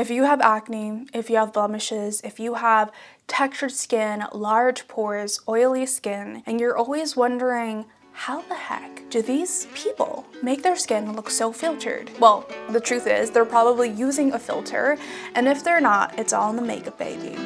If you have acne, if you have blemishes, if you have textured skin, large pores, oily skin, and you're always wondering, how the heck do these people make their skin look so filtered? Well, the truth is they're probably using a filter, and if they're not, it's all in the makeup, baby.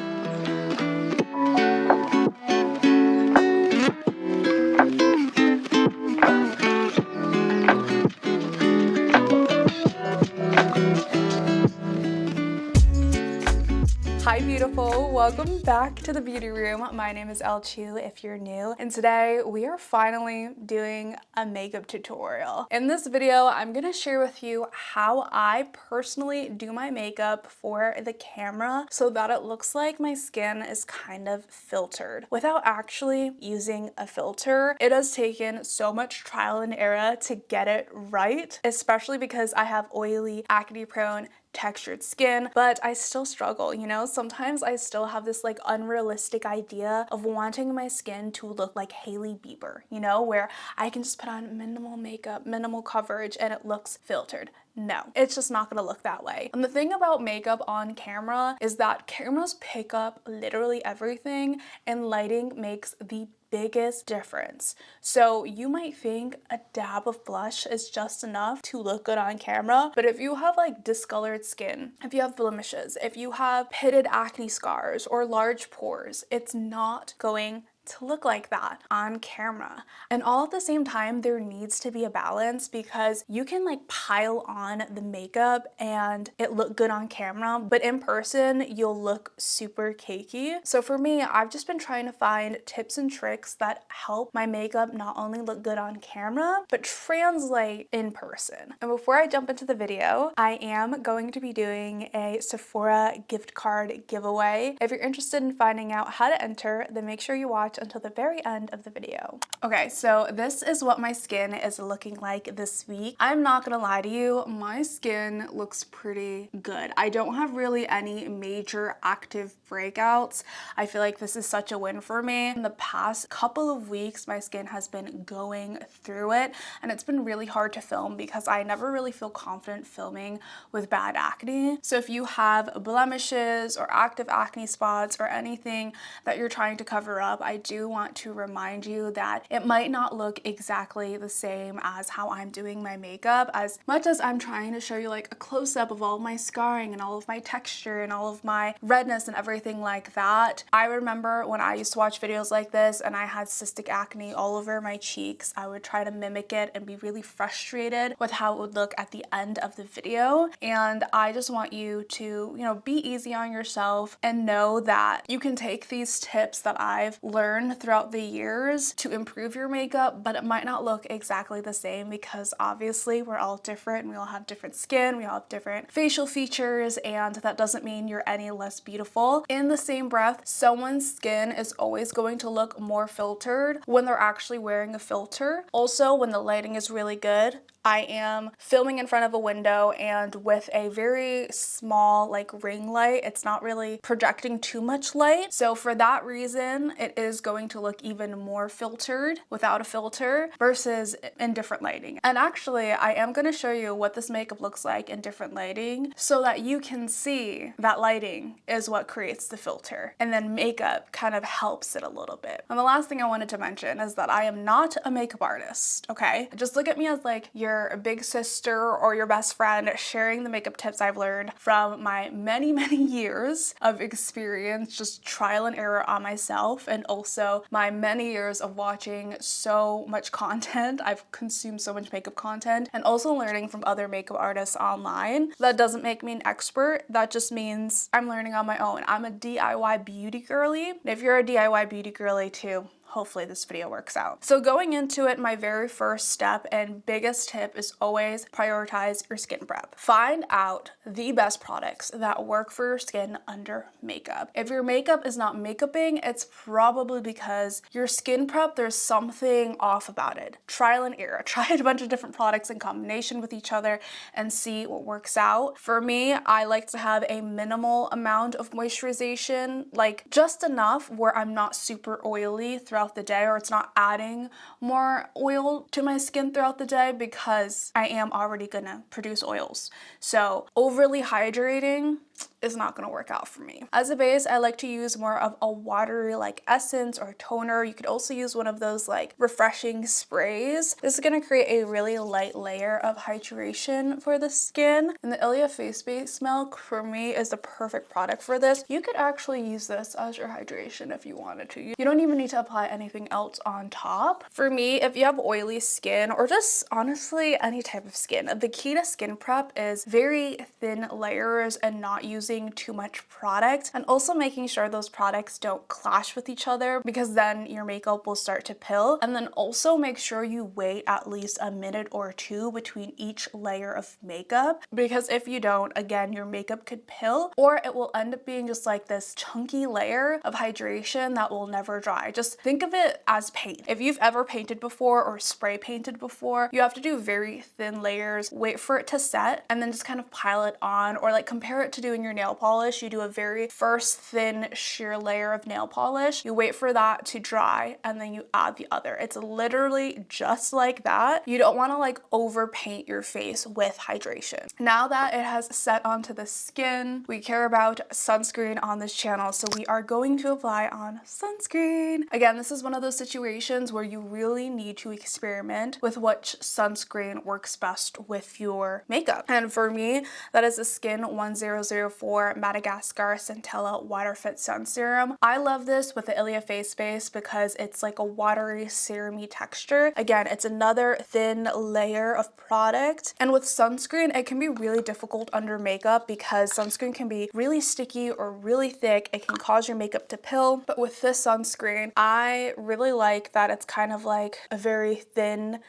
Hi beautiful, welcome back to the beauty room. My name is Elle Chu if you're new, and today we are finally doing a makeup tutorial. In this video, I'm gonna share with you how I personally do my makeup for the camera so that it looks like my skin is kind of filtered without actually using a filter. It has taken so much trial and error to get it right, especially because I have oily, acne-prone, textured skin, but I still struggle, you know? Sometimes I still have this like unrealistic idea of wanting my skin to look like Hailey Bieber, you know, where I can just put on minimal makeup, minimal coverage, and it looks filtered. No, it's just not gonna look that way. And the thing about makeup on camera is that cameras pick up literally everything, and lighting makes the biggest difference. So you might think a dab of blush is just enough to look good on camera, but if you have like discolored skin, if you have blemishes, if you have pitted acne scars or large pores, it's not going to look like that on camera. And all at the same time, there needs to be a balance, because you can like pile on the makeup and it look good on camera, but in person you'll look super cakey. So for me, I've just been trying to find tips and tricks that help my makeup not only look good on camera, but translate in person. And before I jump into the video, I am going to be doing a Sephora gift card giveaway. If you're interested in finding out how to enter, then make sure you watch until the very end of the video. Okay, so this is what my skin is looking like this week. I'm not gonna lie to you, my skin looks pretty good. I don't have really any major active breakouts. I feel like this is such a win for me. In the past couple of weeks, my skin has been going through it, and it's been really hard to film because I never really feel confident filming with bad acne. So if you have blemishes or active acne spots or anything that you're trying to cover up, I do want to remind you that it might not look exactly the same as how I'm doing my makeup. As much as I'm trying to show you like a close-up of all of my scarring and all of my texture and all of my redness and everything like that, I remember when I used to watch videos like this and I had cystic acne all over my cheeks, I would try to mimic it and be really frustrated with how it would look at the end of the video. And I just want you to, you know, be easy on yourself and know that you can take these tips that I've learned throughout the years to improve your makeup, but it might not look exactly the same because obviously we're all different and we all have different skin, we all have different facial features, and that doesn't mean you're any less beautiful. In the same breath, someone's skin is always going to look more filtered when they're actually wearing a filter. Also, when the lighting is really good, I am filming in front of a window and with a very small like ring light. It's not really projecting too much light. So for that reason, it is going to look even more filtered without a filter versus in different lighting. And actually, I am going to show you what this makeup looks like in different lighting so that you can see that lighting is what creates the filter, and then makeup kind of helps it a little bit. And the last thing I wanted to mention is that I am not a makeup artist, okay? Just look at me as like your big sister or your best friend sharing the makeup tips I've learned from my many years of experience, just trial and error on myself, and also my many years of watching so much content. I've consumed so much makeup content, and also learning from other makeup artists online. That doesn't make me an expert. That just means I'm learning on my own. I'm a DIY beauty girly. And if you're a DIY beauty girly too, hopefully this video works out. So going into it, my very first step and biggest tip is always prioritize your skin prep. Find out the best products that work for your skin under makeup. If your makeup is not makeuping, it's probably because your skin prep, there's something off about it. Trial and error. Try a bunch of different products in combination with each other and see what works out. For me, I like to have a minimal amount of moisturization, like just enough where I'm not super oily throughout the day, or it's not adding more oil to my skin throughout the day because I am already gonna produce oils. So overly hydrating is not going to work out for me. As a base, I like to use more of a watery like essence or toner. You could also use one of those like refreshing sprays. This is going to create a really light layer of hydration for the skin. And the Ilia Face Base Milk for me is the perfect product for this. You could actually use this as your hydration if you wanted to. You don't even need to apply anything else on top. For me, if you have oily skin or just honestly any type of skin, the key to skin prep is very thin layers and not using too much product, and also making sure those products don't clash with each other, because then your makeup will start to pill. And then also make sure you wait at least a minute or two between each layer of makeup, because if you don't, again, your makeup could pill, or it will end up being just like this chunky layer of hydration that will never dry. Just think of it as paint. If you've ever painted before or spray painted before, you have to do very thin layers, wait for it to set, and then just kind of pile it on, or like compare it to doing your nail polish. You do a very first thin sheer layer of nail polish, you wait for that to dry, and then you add the other. It's literally just like that. You don't want to like overpaint your face with hydration. Now that it has set onto the skin, we care about sunscreen on this channel, so we are going to apply on sunscreen. Again, this is one of those situations where you really need to experiment with which sunscreen works best with your makeup. And for me, that is the Skin 1004 Madagascar Centella Water Fit Sun Serum. I love this with the Ilia Face Base because it's like a watery, serum-y texture. Again, it's another thin layer of product. And with sunscreen, it can be really difficult under makeup because sunscreen can be really sticky or really thick. It can cause your makeup to pill. But with this sunscreen, I really like that it's kind of like a very thin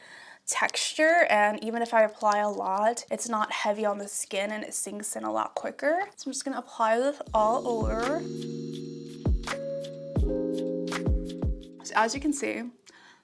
texture, and even if I apply a lot, it's not heavy on the skin and it sinks in a lot quicker. So I'm just gonna apply this all over. So as you can see,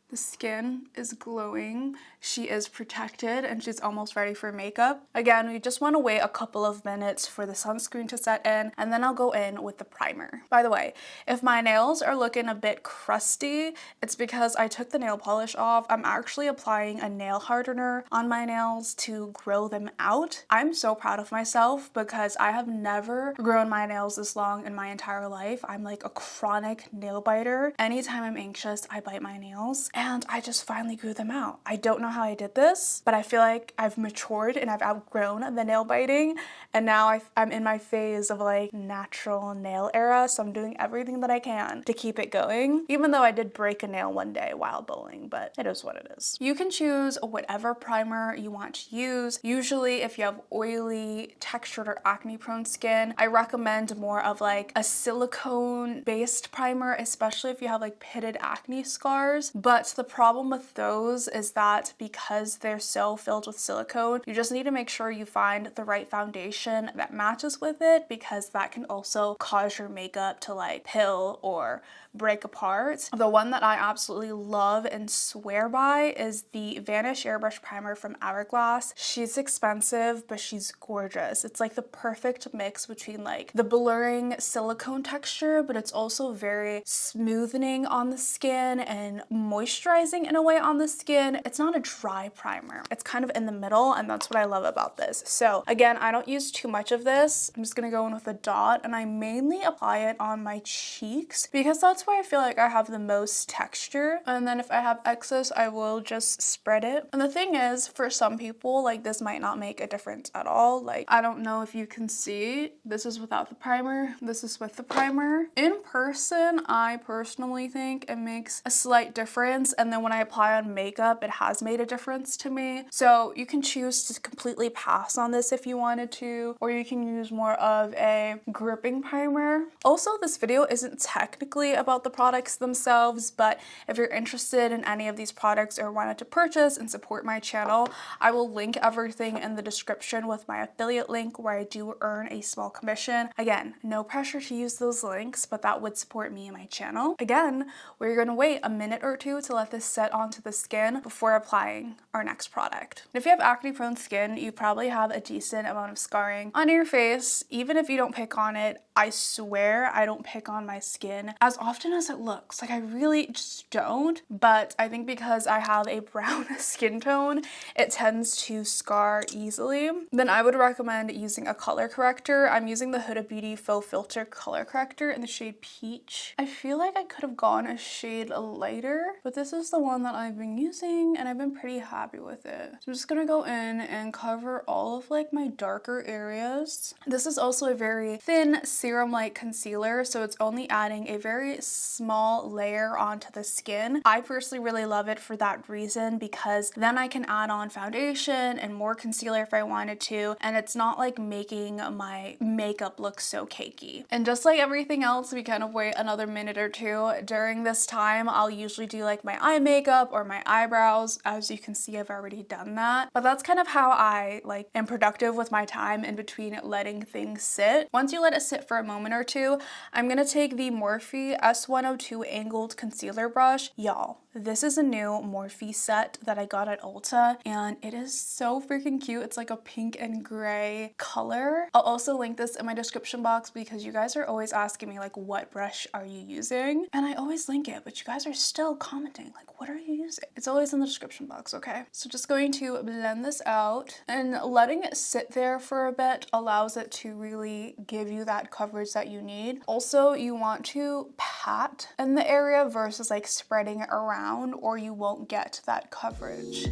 the skin is glowing, she is protected, and she's almost ready for makeup. Again, we just want to wait a couple of minutes for the sunscreen to set in, and then I'll go in with the primer. By the way, if my nails are looking a bit crusty, it's because I took the nail polish off. I'm actually applying a nail hardener on my nails to grow them out. I'm so proud of myself because I have never grown my nails this long in my entire life. I'm like a chronic nail biter. Anytime I'm anxious, I bite my nails. And I just finally grew them out. I don't know how I did this, but I feel like I've matured and I've outgrown the nail biting, and now I'm in my phase of like natural nail era, so I'm doing everything that I can to keep it going, even though I did break a nail one day while bowling, but it is what it is. You can choose whatever primer you want to use. Usually if you have oily, textured, or acne prone skin, I recommend more of like a silicone based primer, especially if you have like pitted acne scars. But the problem with those is that because they're so filled with silicone, you just need to make sure you find the right foundation that matches with it, because that can also cause your makeup to like pill or break apart. The one that I absolutely love and swear by is the Vanish Airbrush Primer from Hourglass. She's expensive, but she's gorgeous. It's like the perfect mix between like the blurring silicone texture, but it's also very smoothing on the skin and moisturizing in a way on the skin. It's not a dry primer. It's kind of in the middle, and that's what I love about this. So again, I don't use too much of this. I'm just gonna go in with a dot, and I mainly apply it on my cheeks because that's where I feel like I have the most texture. And then if I have excess, I will just spread it. And the thing is, for some people, like this might not make a difference at all. Like, I don't know if you can see, this is without the primer, this is with the primer. In person, I personally think it makes a slight difference, and then when I apply on makeup, it has made a difference to me. So you can choose to completely pass on this if you wanted to, or you can use more of a gripping primer. Also, this video isn't technically about the products themselves, but if you're interested in any of these products or wanted to purchase and support my channel, I will link everything in the description with my affiliate link where I do earn a small commission. Again, no pressure to use those links, but that would support me and my channel. Again, we're gonna wait a minute or two to to let this set onto the skin before applying our next product. If you have acne prone skin, you probably have a decent amount of scarring on your face. Even if you don't pick on it, I swear I don't pick on my skin as often as it looks. Like, I really just don't. But I think because I have a brown skin tone, it tends to scar easily. Then I would recommend using a color corrector. I'm using the Huda Beauty Faux Filter color corrector in the shade Peach. I feel like I could have gone a shade lighter, but this is the one that I've been using and I've been pretty happy with it. So I'm just gonna go in and cover all of like my darker areas. This is also a very thin serum-like concealer, so it's only adding a very small layer onto the skin. I personally really love it for that reason, because then I can add on foundation and more concealer if I wanted to, and it's not like making my makeup look so cakey. And just like everything else, we kind of wait another minute or two. During this time, I'll usually do like my eye makeup or my eyebrows. As you can see, I've already done that, but that's kind of how I like am productive with my time in between letting things sit. Once you let it sit for a moment or two, I'm gonna take the Morphe S102 angled concealer brush. Y'all, this is a new Morphe set that I got at Ulta, and it is so freaking cute. It's like a pink and gray color. I'll also link this in my description box because you guys are always asking me like, what brush are you using? And I always link it, but you guys are still commenting like, what are you using? It's always in the description box, okay? So just going to blend this out, and letting it sit there for a bit allows it to really give you that coverage that you need. Also, you want to pat in the area versus like spreading it around, or you won't get that coverage.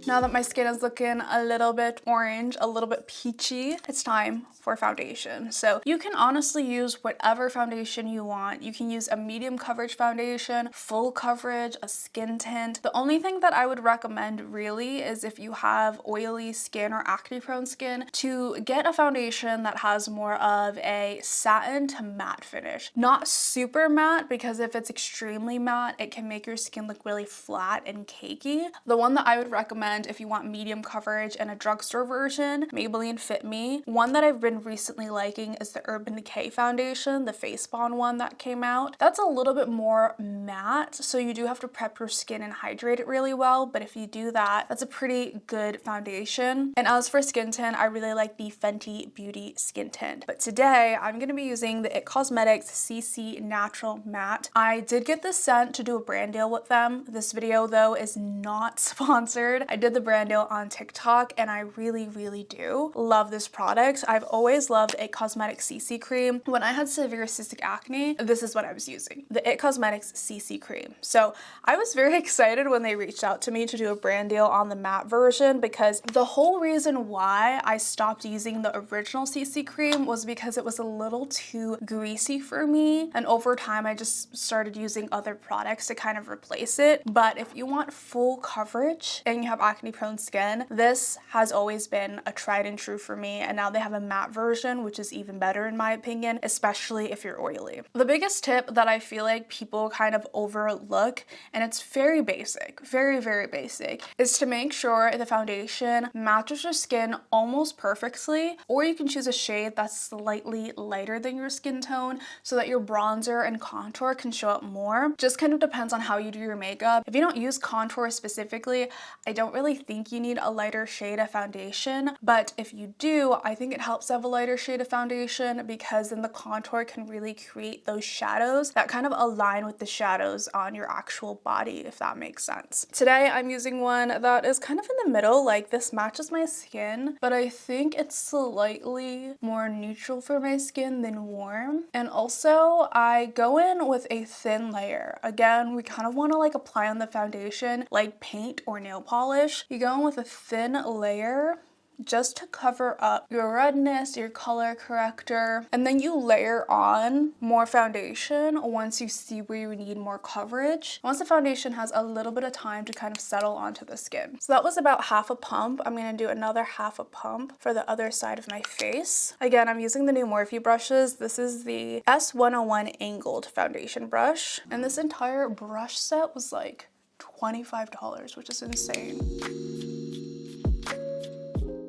Now that my skin is looking a little bit orange, a little bit peachy, it's time for foundation. So you can honestly use whatever foundation you want. You can use a medium coverage foundation, full coverage, a skin tint. The only thing that I would recommend really is if you have oily skin or acne prone skin, to get a foundation that has more of a satin to matte finish. Not super matte, because if it's extremely matte, it can make your skin look really flat and cakey. The one that I would recommend if you want medium coverage and a drugstore version, Maybelline Fit Me. One that I've been recently liking is the Urban Decay foundation, the Face Bond one that came out. That's a little bit more matte, so you do have to prep your skin and hydrate it really well, but if you do that, that's a pretty good foundation. And as for skin tint, I really like the Fenty Beauty skin tint. But today, I'm going to be using the IT Cosmetics CC Natural Matte. I did get this scent to do a brand deal with them. This video, though, is not sponsored. I did the brand deal on TikTok, and I really, really do love this product. I've always loved IT Cosmetics CC cream. When I had severe cystic acne, this is what I was using, the IT Cosmetics CC cream. So I was very excited when they reached out to me to do a brand deal on the matte version, because the whole reason why I stopped using the original CC cream was because it was a little too greasy for me, and over time I just started using other products to kind of replace it. But if you want full coverage and you have acne prone skin, this has always been a tried and true for me, and now they have a matte version, which is even better in my opinion, especially if you're oily. The biggest tip that I feel like people kind of overlook, and it's very basic, very, very basic, is to make sure the foundation matches your skin almost perfectly, or you can choose a shade that's slightly lighter than your skin tone so that your bronzer and contour can show up more. Just kind of depends on how you do your makeup. If you don't use contour specifically, I don't really think you need a lighter shade of foundation, but if you do, I think it helps to have a lighter shade of foundation, because then the contour can really create those shadows that kind of align with the shadows on your actual body, if that makes sense. Today I'm using one that is kind of in the middle, like this matches my skin, but I think it's slightly more neutral for my skin than warm. And also I go in with a thin layer. Again, we kind of want to like apply on the foundation like paint or nail polish. You go in with a thin layer just to cover up your redness, your color corrector, and then you layer on more foundation once you see where you need more coverage. Once the foundation has a little bit of time to kind of settle onto the skin. So that was about half a pump. I'm going to do another half a pump for the other side of my face. Again, I'm using the new Morphe brushes. This is the S101 angled foundation brush, and this entire brush set was like $25, which is insane.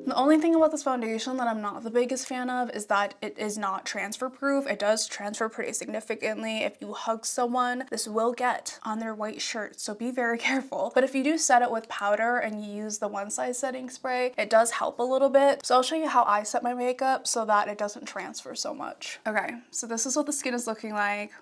The only thing about this foundation that I'm not the biggest fan of is that it is not transfer proof. It does transfer pretty significantly. If you hug someone, this will get on their white shirt, so be very careful. But if you do set it with powder and you use the one size setting spray, it does help a little bit. So I'll show you how I set my makeup so that it doesn't transfer so much. Okay, so this is what the skin is looking like.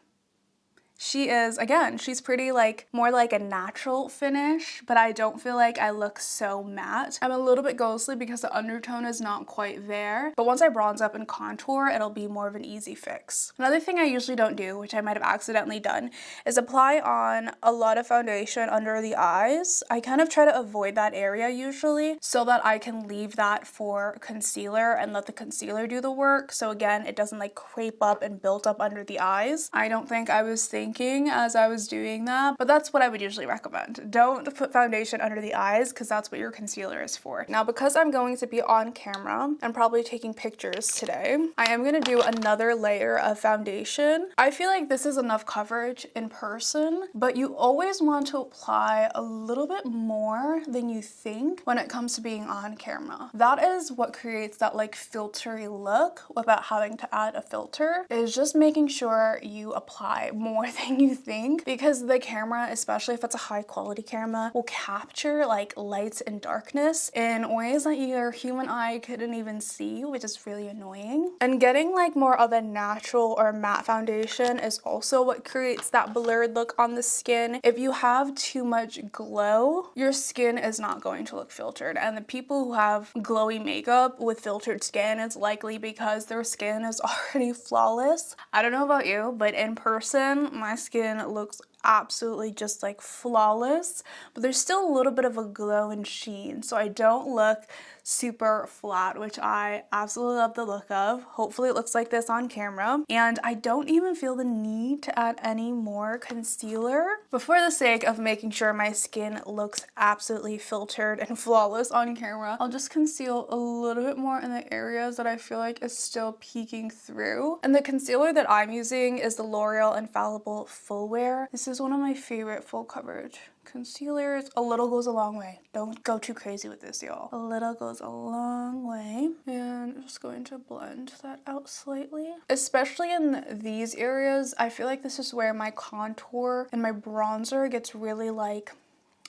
She is, again, she's pretty like, more like a natural finish, but I don't feel like I look so matte. I'm a little bit ghostly because the undertone is not quite there, but once I bronze up and contour, it'll be more of an easy fix. Another thing I usually don't do, which I might have accidentally done, is apply on a lot of foundation under the eyes. I kind of try to avoid that area usually so that I can leave that for concealer and let the concealer do the work. So again, it doesn't like creep up and build up under the eyes. I don't think I was thinking as I was doing that, but that's what I would usually recommend. Don't put foundation under the eyes because that's what your concealer is for. Now, because I'm going to be on camera and probably taking pictures today, I am going to do another layer of foundation. I feel like this is enough coverage in person, but you always want to apply a little bit more than you think when it comes to being on camera. That is what creates that like filtery look without having to add a filter, is just making sure you apply more than you think, because the camera, especially if it's a high quality camera, will capture like lights and darkness in ways that your human eye couldn't even see, which is really annoying. And getting like more of a natural or matte foundation is also what creates that blurred look on the skin. If you have too much glow, your skin is not going to look filtered, and the people who have glowy makeup with filtered skin, it's likely because their skin is already flawless. I don't know about you, but in person, my skin looks absolutely just like flawless, but there's still a little bit of a glow and sheen, so I don't look super flat, which I absolutely love the look of. Hopefully it looks like this on camera, and I don't even feel the need to add any more concealer, but for the sake of making sure my skin looks absolutely filtered and flawless on camera, I'll just conceal a little bit more in the areas that I feel like is still peeking through. And the concealer that I'm using is the L'Oreal Infallible Full Wear. This is one of my favorite full coverage concealers. A little goes a long way. Don't go too crazy with this, y'all. A little goes a long way. And I'm just going to blend that out slightly. Especially in these areas, I feel like this is where my contour and my bronzer gets really like,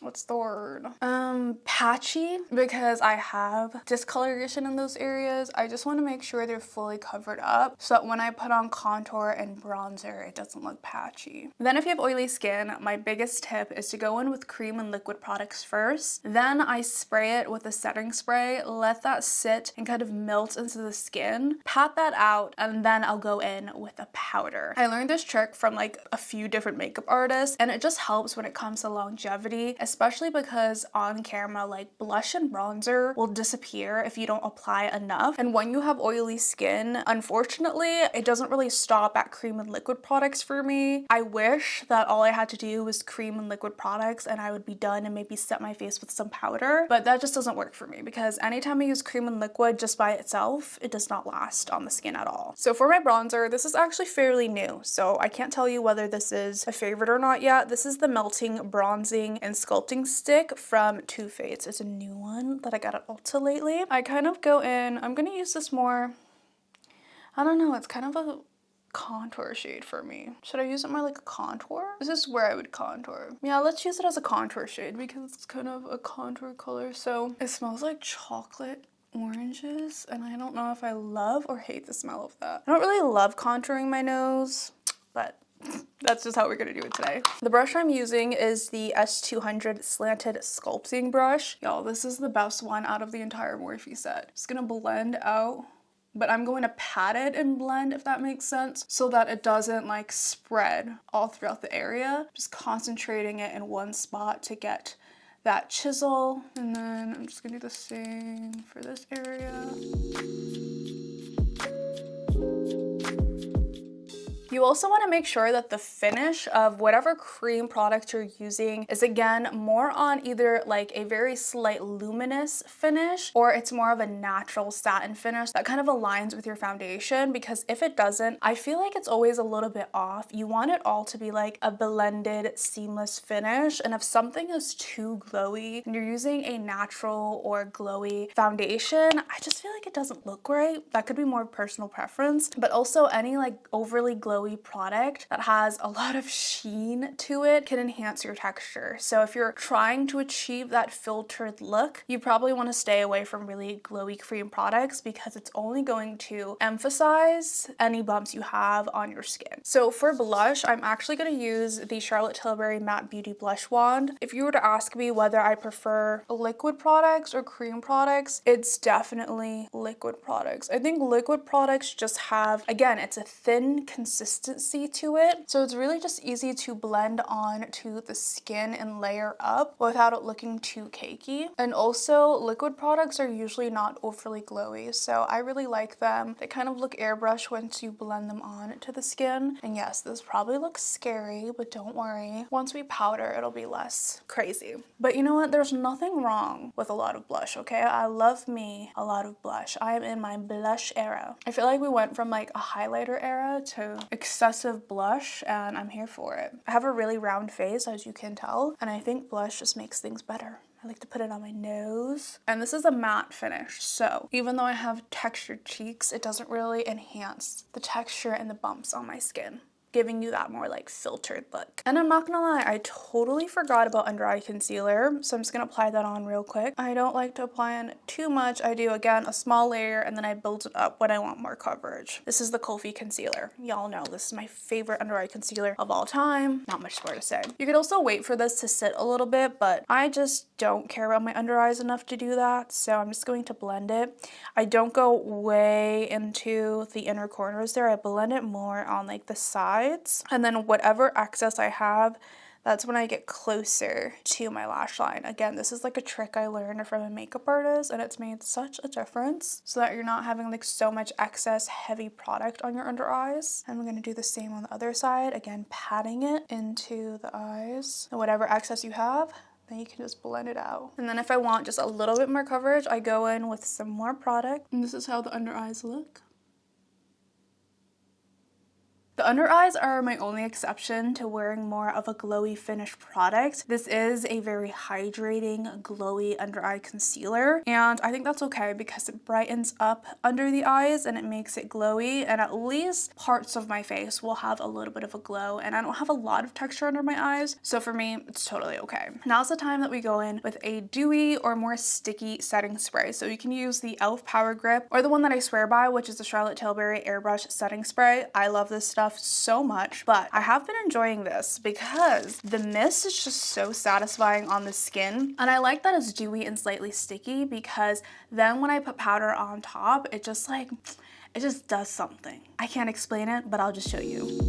what's the word? Patchy, because I have discoloration in those areas. I just want to make sure they're fully covered up so that when I put on contour and bronzer, it doesn't look patchy. Then if you have oily skin, my biggest tip is to go in with cream and liquid products first. Then I spray it with a setting spray, let that sit and kind of melt into the skin, pat that out, and then I'll go in with a powder. I learned this trick from like a few different makeup artists, and it just helps when it comes to longevity, especially because on camera, like blush and bronzer will disappear if you don't apply enough. And when you have oily skin, unfortunately, it doesn't really stop at cream and liquid products for me. I wish that all I had to do was cream and liquid products and I would be done and maybe set my face with some powder, but that just doesn't work for me because anytime I use cream and liquid just by itself, it does not last on the skin at all. So for my bronzer, this is actually fairly new, so I can't tell you whether this is a favorite or not yet. This is the Melting Bronzing and Sculpting Stick from Too Faced. It's a new one that I got at Ulta lately. I kind of go in, I'm gonna use this more, I don't know, it's kind of a contour shade for me. Should I use it more like a contour? This is where I would contour. Yeah, let's use it as a contour shade because it's kind of a contour color. So it smells like chocolate oranges, and I don't know if I love or hate the smell of that. I don't really love contouring my nose, but that's just how we're gonna do it today. The brush I'm using is the S200 Slanted Sculpting Brush. Y'all, this is the best one out of the entire Morphe set. Just gonna blend out, but I'm going to pat it and blend, if that makes sense, so that it doesn't like spread all throughout the area. Just concentrating it in one spot to get that chisel. And then I'm just gonna do the same for this area. You also want to make sure that the finish of whatever cream product you're using is again more on either like a very slight luminous finish, or it's more of a natural satin finish that kind of aligns with your foundation, because if it doesn't, I feel like it's always a little bit off. You want it all to be like a blended, seamless finish, and if something is too glowy and you're using a natural or glowy foundation, I just feel like it doesn't look great. That could be more personal preference, but also any like overly glowy product that has a lot of sheen to it can enhance your texture. So if you're trying to achieve that filtered look, you probably want to stay away from really glowy cream products, because it's only going to emphasize any bumps you have on your skin. So for blush, I'm actually going to use the Charlotte Tilbury Matte Beauty Blush Wand. If you were to ask me whether I prefer liquid products or cream products, it's definitely liquid products. I think liquid products just have, again, it's a thin consistency to it, so it's really just easy to blend on to the skin and layer up without it looking too cakey. And also, liquid products are usually not overly glowy, so I really like them. They kind of look airbrush once you blend them on to the skin. And yes, this probably looks scary, but don't worry. Once we powder, it'll be less crazy. But you know what? There's nothing wrong with a lot of blush, okay? I love me a lot of blush. I am in my blush era. I feel like we went from like a highlighter era to excessive blush, and I'm here for it. I have a really round face, as you can tell, and I think blush just makes things better. I like to put it on my nose. And this is a matte finish, so even though I have textured cheeks, it doesn't really enhance the texture and the bumps on my skin, giving you that more like filtered look. And I'm not gonna lie, I totally forgot about under eye concealer, so I'm just gonna apply that on real quick. I don't like to apply on too much. I do, again, a small layer, and then I build it up when I want more coverage. This is the Kofi concealer. Y'all know this is my favorite under eye concealer of all time. Not much more to say. You could also wait for this to sit a little bit, but I just don't care about my under eyes enough to do that, so I'm just going to blend it. I don't go way into the inner corners there. I blend it more on like the sides, and then whatever excess I have, that's when I get closer to my lash line. Again, this is like a trick I learned from a makeup artist, and it's made such a difference so that you're not having like so much excess heavy product on your under eyes. And I'm gonna do the same on the other side, again, patting it into the eyes. And whatever excess you have, then you can just blend it out. And then if I want just a little bit more coverage, I go in with some more product. And this is how the under eyes look. The under eyes are my only exception to wearing more of a glowy finished product. This is a very hydrating, glowy under eye concealer, and I think that's okay because it brightens up under the eyes and it makes it glowy, and at least parts of my face will have a little bit of a glow, and I don't have a lot of texture under my eyes, so for me, it's totally okay. Now's the time that we go in with a dewy or more sticky setting spray. So you can use the e.l.f. Power Grip or the one that I swear by, which is the Charlotte Tilbury Airbrush Setting Spray. I love this stuff so much, but I have been enjoying this because the mist is just so satisfying on the skin, and I like that it's dewy and slightly sticky, because then when I put powder on top, it just does something. I can't explain it, but I'll just show you.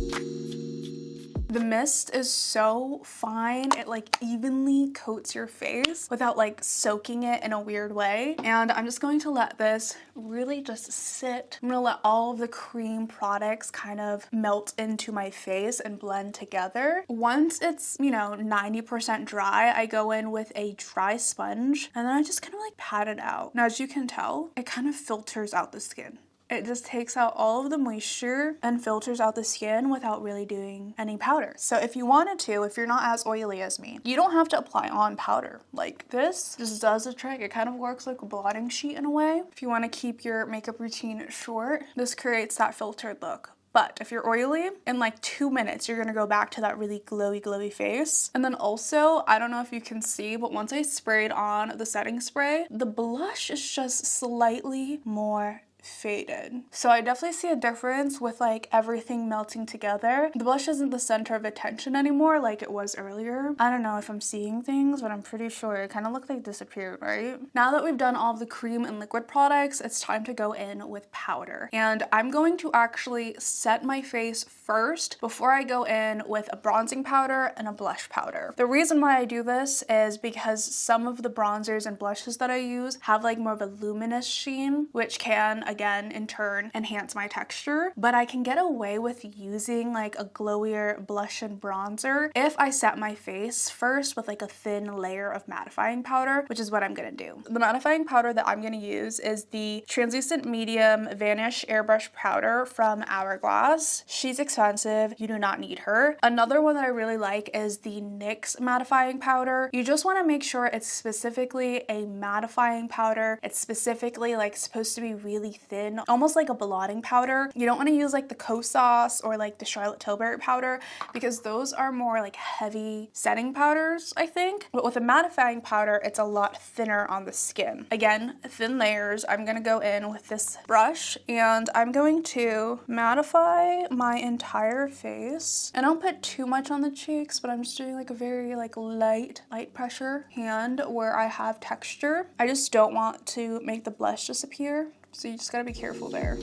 The mist is so fine. It like evenly coats your face without like soaking it in a weird way. And I'm just going to let this really just sit. I'm gonna let all of the cream products kind of melt into my face and blend together. Once it's, 90% dry, I go in with a dry sponge, and then I just kind of like pat it out. Now, as you can tell, it kind of filters out the skin. It just takes out all of the moisture and filters out the skin without really doing any powder. So if you wanted to, if you're not as oily as me, you don't have to apply on powder. Like, this just does the trick. It kind of works like a blotting sheet in a way. If you want to keep your makeup routine short, this creates that filtered look. But if you're oily, in like 2 minutes, you're gonna go back to that really glowy face. And then also, I don't know if you can see, but once I sprayed on the setting spray, the blush is just slightly more faded. So I definitely see a difference with like everything melting together. The blush isn't the center of attention anymore like it was earlier. I don't know if I'm seeing things, but I'm pretty sure it kind of looked like it disappeared, right? Now that we've done all of the cream and liquid products, it's time to go in with powder. And I'm going to actually set my face first before I go in with a bronzing powder and a blush powder. The reason why I do this is because some of the bronzers and blushes that I use have like more of a luminous sheen, which can again in turn enhance my texture, but I can get away with using like a glowier blush and bronzer if I set my face first with like a thin layer of mattifying powder, which is what I'm gonna do. The mattifying powder that I'm gonna use is the Translucent Medium Vanish Airbrush Powder from Hourglass. She's expensive, you do not need her. Another one that I really like is the NYX mattifying powder. You just wanna make sure it's specifically a mattifying powder. It's specifically like supposed to be really thin, almost like a blotting powder. You don't wanna use like the Kosas or like the Charlotte Tilbury powder because those are more like heavy setting powders, I think. But with a mattifying powder, it's a lot thinner on the skin. Again, thin layers. I'm gonna go in with this brush and I'm going to mattify my entire face. I don't put too much on the cheeks, but I'm just doing like a very like light pressure hand where I have texture. I just don't want to make the blush disappear, so you just gotta be careful there.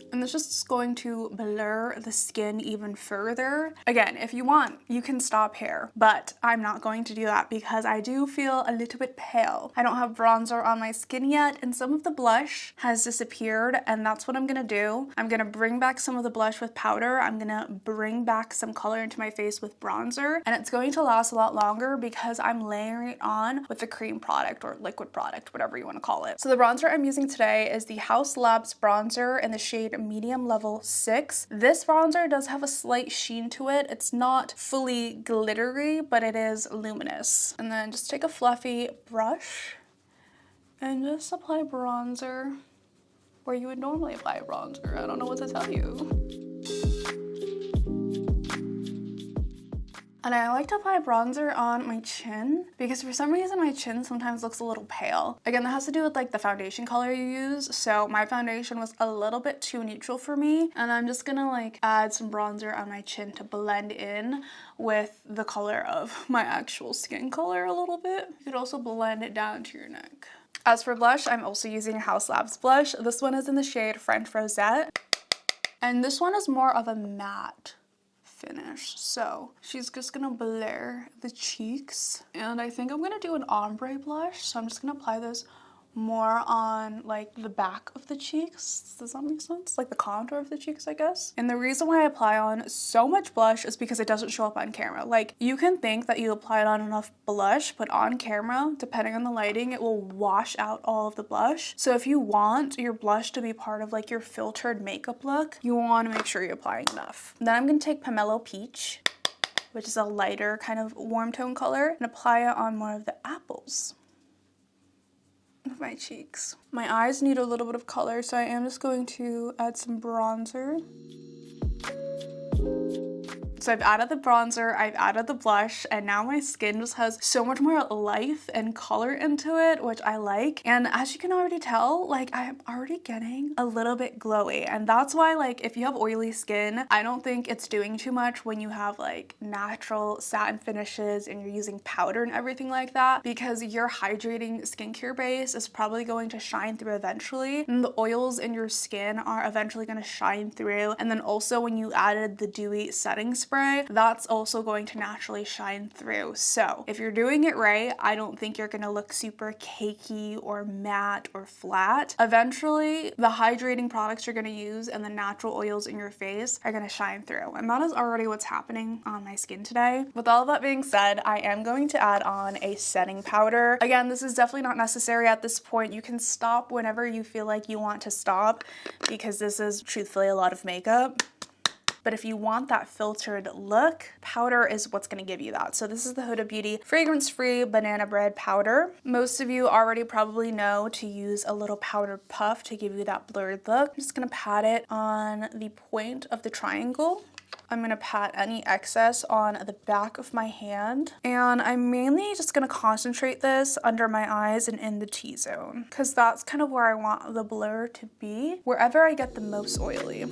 And this just is going to blur the skin even further. Again, if you want, you can stop here, but I'm not going to do that because I do feel a little bit pale. I don't have bronzer on my skin yet, and some of the blush has disappeared, and that's what I'm gonna do. I'm gonna bring back some of the blush with powder. I'm gonna bring back some color into my face with bronzer, and it's going to last a lot longer because I'm layering it on with the cream product or liquid product, whatever you wanna call it. So the bronzer I'm using today is the Haus Labs bronzer in the shade Medium Level 6. This bronzer does have a slight sheen to it. It's not fully glittery, but it is luminous. And then just take a fluffy brush and just apply bronzer where you would normally apply bronzer. I don't know what to tell you. And I like to apply bronzer on my chin because for some reason my chin sometimes looks a little pale. Again, that has to do with like the foundation color you use. So my foundation was a little bit too neutral for me. And I'm just gonna like add some bronzer on my chin to blend in with the color of my actual skin color a little bit. You could also blend it down to your neck. As for blush, I'm also using Haus Labs blush. This one is in the shade French Rosette. And this one is more of a matte finish. So she's just gonna blur the cheeks, and I think I'm gonna do an ombre blush, so I'm just gonna apply this more on like the back of the cheeks. Does that make sense? Like the contour of the cheeks, I guess. And the reason why I apply on so much blush is because it doesn't show up on camera. Like you can think that you applied on enough blush, but on camera, depending on the lighting, it will wash out all of the blush. So if you want your blush to be part of like your filtered makeup look, you want to make sure you're applying enough. Then I'm gonna take Pomelo Peach, which is a lighter kind of warm tone color, and apply it on more of the apples of my cheeks. My eyes need a little bit of color, so I am just going to add some bronzer. So I've added the bronzer, I've added the blush, and now my skin just has so much more life and color into it, which I like. And as you can already tell, like I'm already getting a little bit glowy. And that's why like if you have oily skin, I don't think it's doing too much when you have like natural satin finishes and you're using powder and everything like that, because your hydrating skincare base is probably going to shine through eventually. And the oils in your skin are eventually going to shine through. And then also when you added the dewy setting spray, that's also going to naturally shine through. So if you're doing it right, I don't think you're gonna look super cakey or matte or flat. Eventually, the hydrating products you're gonna use and the natural oils in your face are gonna shine through. And that is already what's happening on my skin today. With all of that being said, I am going to add on a setting powder. Again, this is definitely not necessary at this point. You can stop whenever you feel like you want to stop because this is truthfully a lot of makeup. But if you want that filtered look, powder is what's gonna give you that. So this is the Huda Beauty fragrance-free banana bread powder. Most of you already probably know to use a little powdered puff to give you that blurred look. I'm just gonna pat it on the point of the triangle. I'm gonna pat any excess on the back of my hand. And I'm mainly just gonna concentrate this under my eyes and in the T-zone, because that's kind of where I want the blur to be, wherever I get the most oily.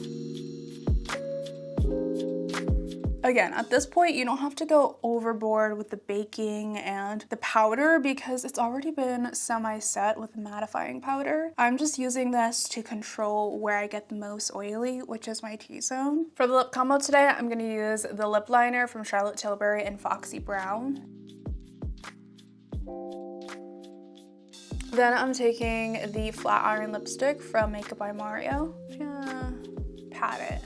Again, at this point, you don't have to go overboard with the baking and the powder because it's already been semi-set with mattifying powder. I'm just using this to control where I get the most oily, which is my T-zone. For the lip combo today, I'm gonna use the lip liner from Charlotte Tilbury in Foxy Brown. Then I'm taking the Flat Iron lipstick from Makeup by Mario. Pat it.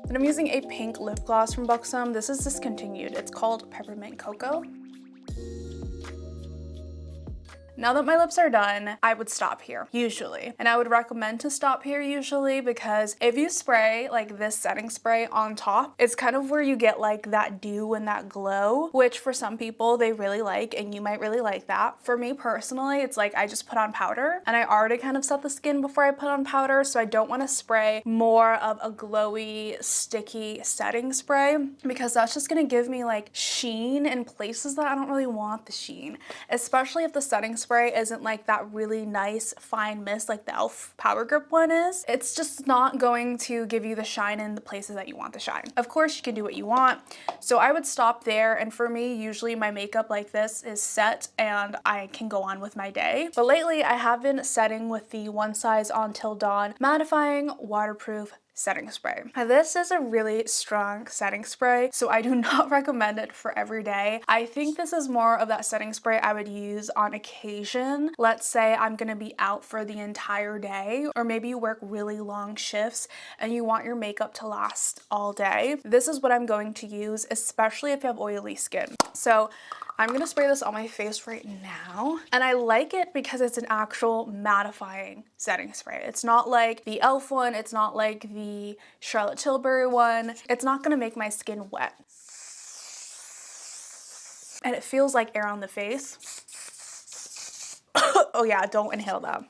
Then I'm using a pink lip gloss from Buxom. This is discontinued. It's called Peppermint Cocoa. Now that my lips are done, I would stop here, usually. And I would recommend to stop here usually because if you spray like this setting spray on top, it's kind of where you get like that dew and that glow, which for some people they really like, and you might really like that. For me personally, it's like I just put on powder and I already kind of set the skin before I put on powder, so I don't want to spray more of a glowy, sticky setting spray because that's just gonna give me like sheen in places that I don't really want the sheen, especially if the setting spray isn't like that really nice fine mist like the e.l.f. Power Grip one is. It's just not going to give you the shine in the places that you want the shine. Of course, you can do what you want. So I would stop there, and for me, usually my makeup like this is set and I can go on with my day. But lately, I have been setting with the One Size Until Dawn Mattifying Waterproof Setting Spray. Now, this is a really strong setting spray, so I do not recommend it for every day. I think this is more of that setting spray I would use on occasion. Let's say I'm gonna be out for the entire day, or maybe you work really long shifts and you want your makeup to last all day. This is what I'm going to use, especially if you have oily skin. So I'm gonna spray this on my face right now, and I like it because it's an actual mattifying setting spray. It's not like the e.l.f. one, it's not like the Charlotte Tilbury one. It's not gonna make my skin wet. And it feels like air on the face. Oh yeah, don't inhale that.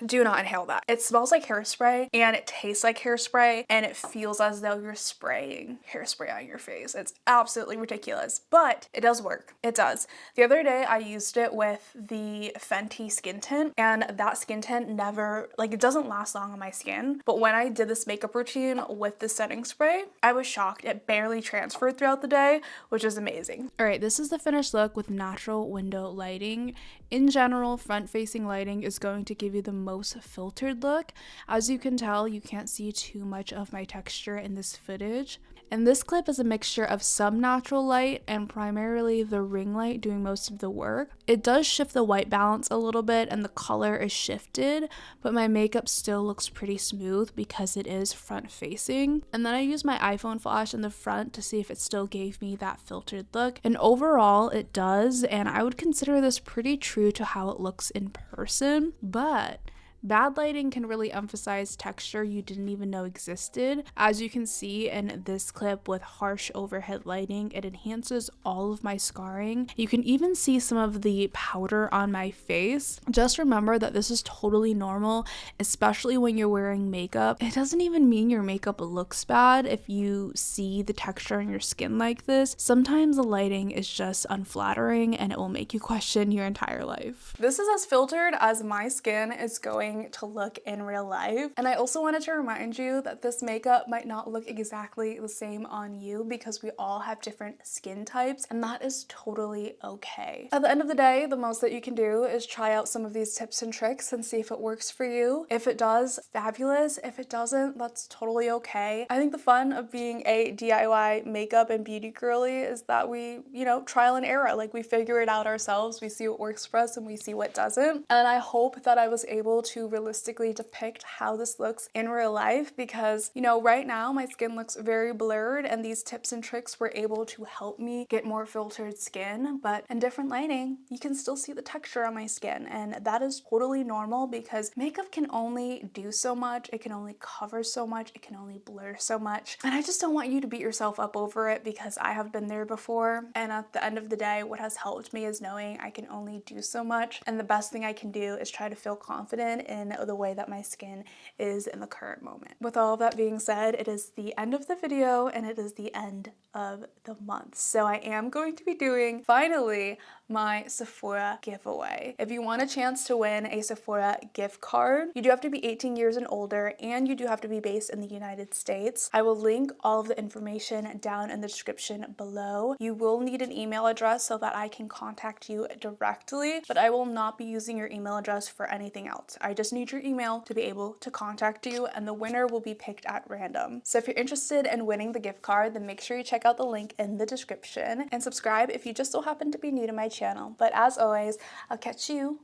Do not inhale that. It smells like hairspray and it tastes like hairspray and it feels as though you're spraying hairspray on your face. It's absolutely ridiculous, but it does work. It does. The other day I used it with the Fenty skin tint, and that skin tint never, like, it doesn't last long on my skin. But when I did this makeup routine with the setting spray, I was shocked. It barely transferred throughout the day, which is amazing. All right, this is the finished look with natural window lighting. In general, front-facing lighting is going to give you the most filtered look. As you can tell, you can't see too much of my texture in this footage. And this clip is a mixture of some natural light and primarily the ring light doing most of the work. It does shift the white balance a little bit and the color is shifted, but my makeup still looks pretty smooth because it is front facing. And then I used my iPhone flash in the front to see if it still gave me that filtered look. And overall it does, and I would consider this pretty true to how it looks in person, but bad lighting can really emphasize texture you didn't even know existed. As you can see in this clip with harsh overhead lighting, it enhances all of my scarring. You can even see some of the powder on my face. Just remember that this is totally normal, especially when you're wearing makeup. It doesn't even mean your makeup looks bad if you see the texture on your skin like this. Sometimes the lighting is just unflattering and it will make you question your entire life. This is as filtered as my skin is going to look in real life. And I also wanted to remind you that this makeup might not look exactly the same on you because we all have different skin types, and that is totally okay. At the end of the day, the most that you can do is try out some of these tips and tricks and see if it works for you. If it does, fabulous. If it doesn't, that's totally okay. I think the fun of being a DIY makeup and beauty girly is that we, trial and error. Like, we figure it out ourselves, we see what works for us and we see what doesn't. And I hope that I was able to realistically depict how this looks in real life because, right now my skin looks very blurred, and these tips and tricks were able to help me get more filtered skin. But in different lighting, you can still see the texture on my skin, and that is totally normal because makeup can only do so much, it can only cover so much, it can only blur so much. And I just don't want you to beat yourself up over it because I have been there before. And at the end of the day, what has helped me is knowing I can only do so much, and the best thing I can do is try to feel confident in the way that my skin is in the current moment. With all of that being said, it is the end of the video and it is the end of the month. So I am going to be doing, finally, my Sephora giveaway. If you want a chance to win a Sephora gift card, you do have to be 18 years and older, and you do have to be based in the United States. I will link all of the information down in the description below. You will need an email address so that I can contact you directly, but I will not be using your email address for anything else. I just need your email to be able to contact you, and the winner will be picked at random. So if you're interested in winning the gift card, then make sure you check out the link in the description and subscribe if you just so happen to be new to my channel. channel. But as always, I'll catch you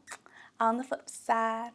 on the flip side.